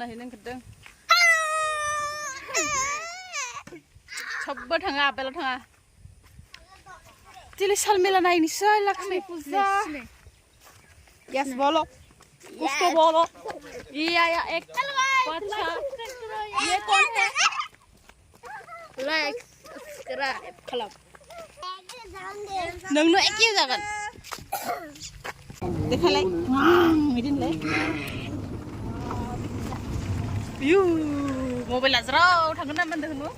Puzana hinang kedeng. Coba thanga apel thanga. Telihal mela naik nih say Laxmi Puja. Yes bolo. Usko bolo. Iya ya ek. Baca. Ye कौन है? Like subscribe club. Nung ek ही जागन. देखा like. Midin like. View. Mobil azrau thangkan naman deh nu.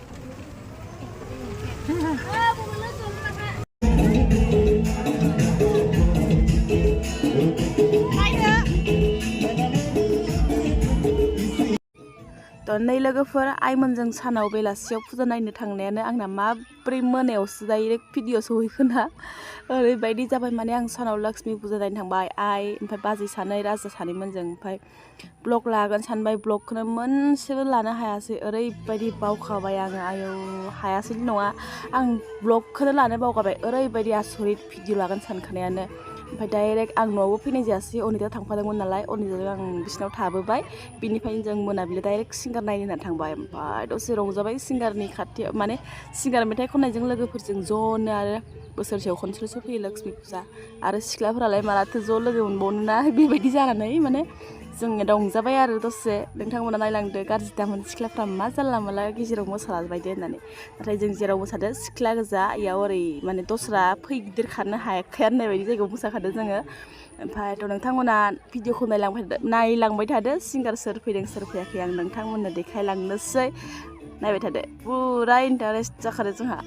Nay लोगोफोर आइमोनजों सानाव बेलासियाव फुजा नायनो थांनायानो आंना माब्रै मोनायावसो डाइरेक्ट भिडिअ सहैखोना ओरैबायदि जाबाय माने आं सानाव लक्ष्मी फुजा नायनो थांबाय आइ ओमफ्राय बाजै सानै राजा सानैमोनजों ओमफ्राय ब्लग लागोन सानबाय ब्लगखौनो मोनसेबो लानो हायासै ओरैबायदि बावखाबाय आङो आयौ हायासै नङा आं ब्लगखौनो लानो बावगाबाय ओरैबायदि आसरित भिडिअ लागोन सानखानायानो ओमफ्राय डाइरेक्ट आं न'आवबो फैनाय जायासै अनिता थांफादोंमोन नालाय अनिताजों आं बिसिनाव थाबोबाय बिनिफ्रायनो जों मोनाबिलि डाइरेक्ट सिंगार नायनो होनना थांबाय ओमफ्राय दसे रंजाबाय सिंगारनि खाथियाव माने सिंगार मेथाइ खननायजों लोगोफोरजों ज'नो आरो बोसोरसेयाव खनसेल'सो फैयो लक्ष्मी फुजा आरो सिख्लाफोरालाय मालाथो ज' लोगो मोनबावनो ना बेबायदि जानानै माने जों रंजाबाय आरो दसे नोंथांमोना नायलांदो गाज्रि दामोन सिख्लाफ्रा मा जानला मानला गेजेराव मोसालाबायदो होननानै नाथाय जों जेराव मोसादो सिख्ला गोजा इयाव ओरै माने दस्रा फै गिदिर खारनो हायाखै होननाय बायदि जायगायाव मोसाखादो जोङो ओमफ्राय थ' नोंथांमोना भिडिअखौ नायलांबाय थादो सिंगार सोर फैदों सोर फैयाखै आं नोंथांमोननो देखायलांनोसै नायबाय थादो पुरा इन्टारेस्ट जाखादो जोंहा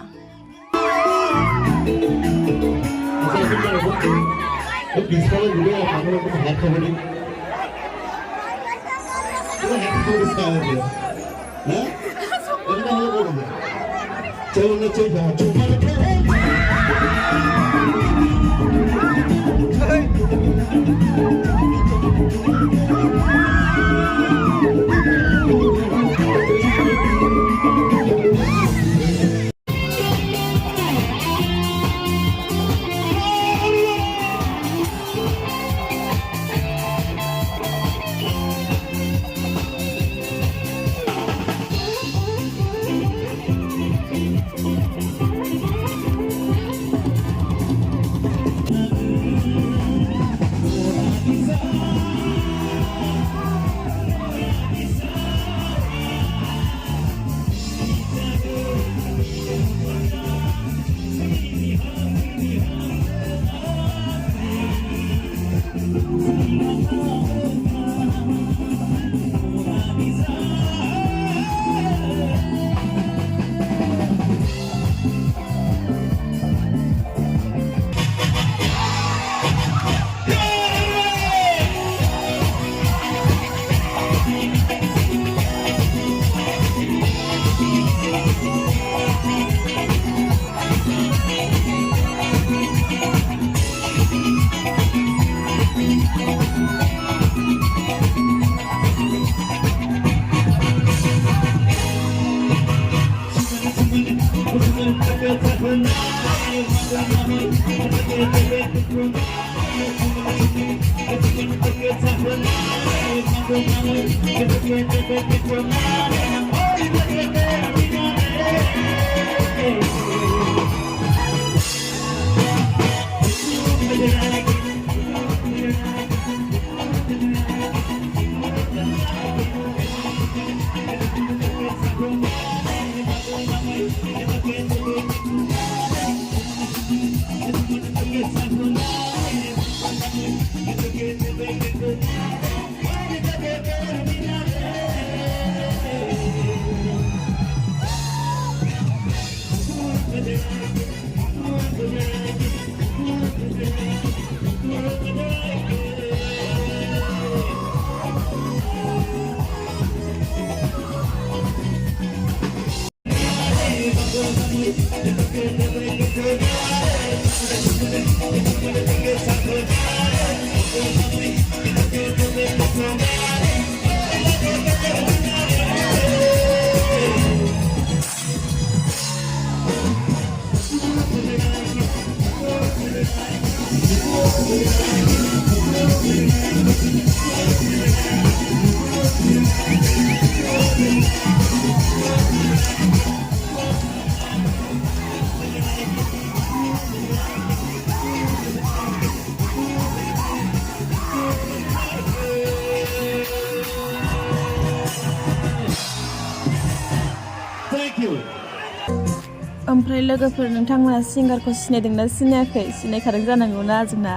ओमफ्राय लोगोफोर नोंथांमोना सिंगारखौ सिनायदोंना सिनायाखै सिनायखादों जानांगौना जोंना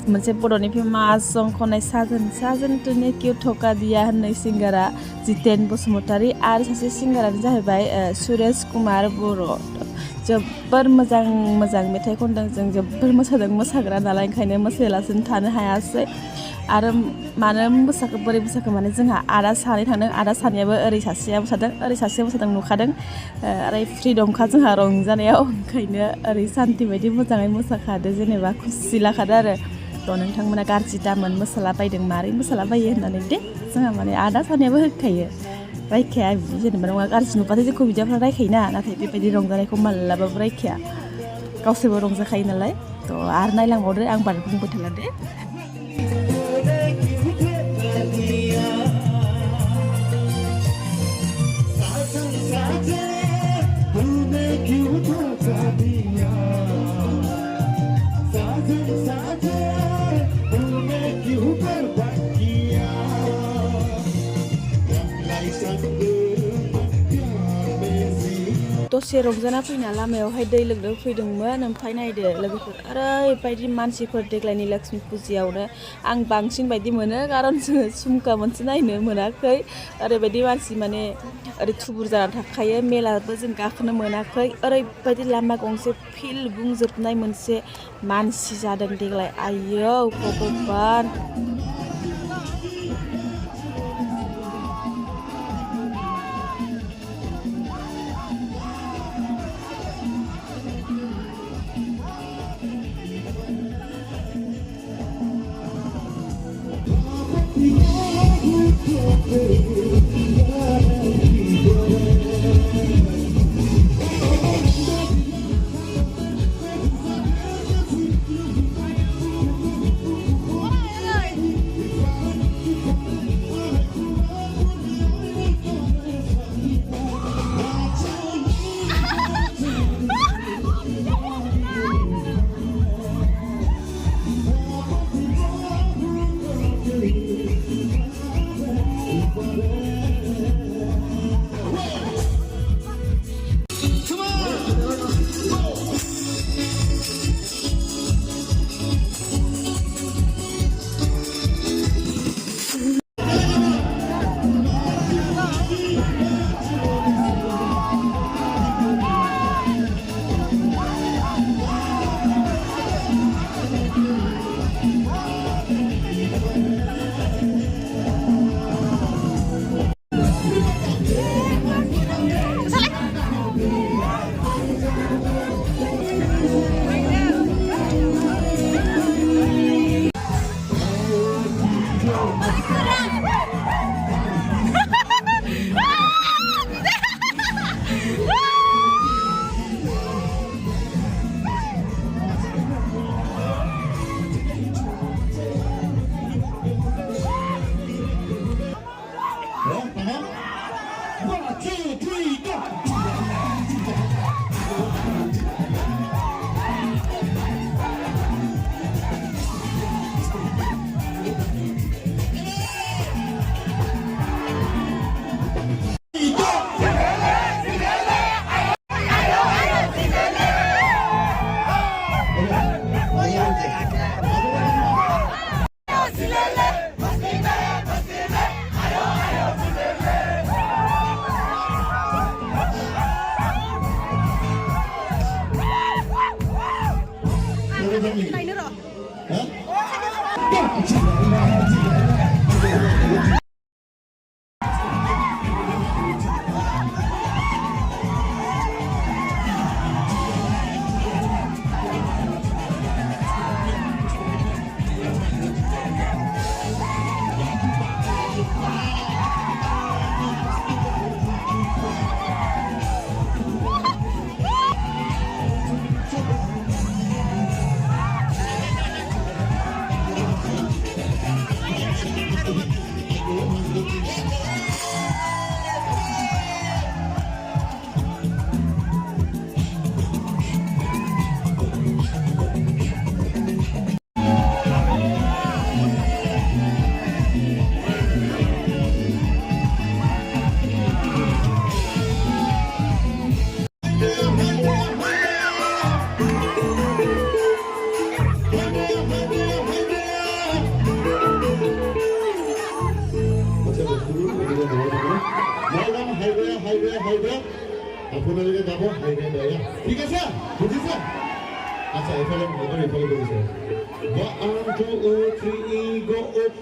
मोनसे बर'नि फेमास सं खननाय साजन तुने क्यों धोखा दिया होननाय सिंगारा जितेन बसुमतारी आरो सासे सिंगारानो जाहैबाय सुरेश कुमार बर' जोबोर मोजां मेथाइ खनदों जों जोबोर मोसादों मोसाग्रा नालाय ओंखायनो मोसायालासिनो थानो हायासै आरो मानो बोरै मोसाखो माने जोंहा आदा सानै थांदों आदा सानैयाबो ओरै सासेया मोसादों ओरै सासेया मोसादों नुखादों आरो फ्रिदमखा जोंहा रंजानायाव ओंखायनो ओरै सान्थि बायदि मोजाङै मोसाखादो जेनेबा खुसि लाखादो आरो थ' नोंथांमोना गाज्रि दामोन मोसालाबायदों मारै मोसालाबायो होननानै दे जोंहा माने आदा सानैयाबो होखायो रायखाया जेनेबा नङा गाज्रि नुबाथाय जोंखौ बिदियाफ्रा रायखायोना नाथाय बेबायदि रंजानायखौ मालाबाबो रायखाया गावसोरबो रंजाखायो नालाय थ' आरो नायलांबावदो आं बारा बुंबाय थाला दे दसे रंजाना फैना लामायावहाय दै लोंनो फैदोंमोन ओमफ्राय नायदो लोगोफोर ओरैबायदि मानसिफोर देग्लायनि लक्ष्मी फुजायावनो आं बांसिन बायदि मोनो खारन जोङो सुमखा मोनसे नायनो मोनाखै ओरैबायदि मानसि माने ओरै थुबुर जाना थाखायो मेलाबो जों गाखोनो मोनाखै ओरैबायदि लामा गंसे फिल बुंजोबनाय मोनसे मानसि जादों देग्लाय आयौ भगबान này nữa rồi. আপোনালোকে গাব হাই হাই দয়া ঠিক আছে বুজিছে আচ্ছা এফালে এফালে কৰিছে 1 2 3 go up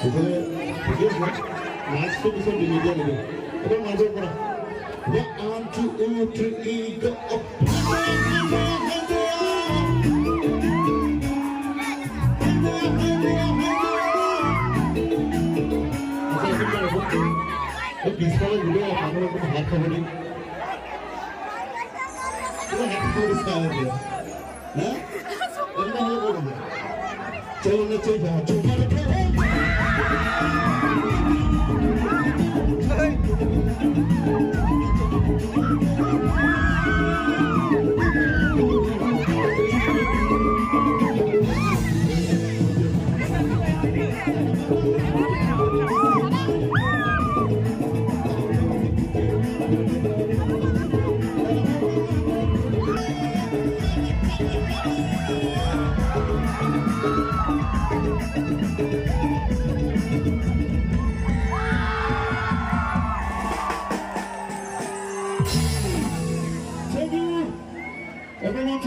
এফালে ঠিক আছে নাইস তো কিছু মিডিয়া নেবে এটা মাজৰ পৰা 1 2 3 go up পিছফালে ঘুরে আপনার কোনো হাত খাবো নি হাত খাবো হ্যাঁ চলো না Thank you. Everyone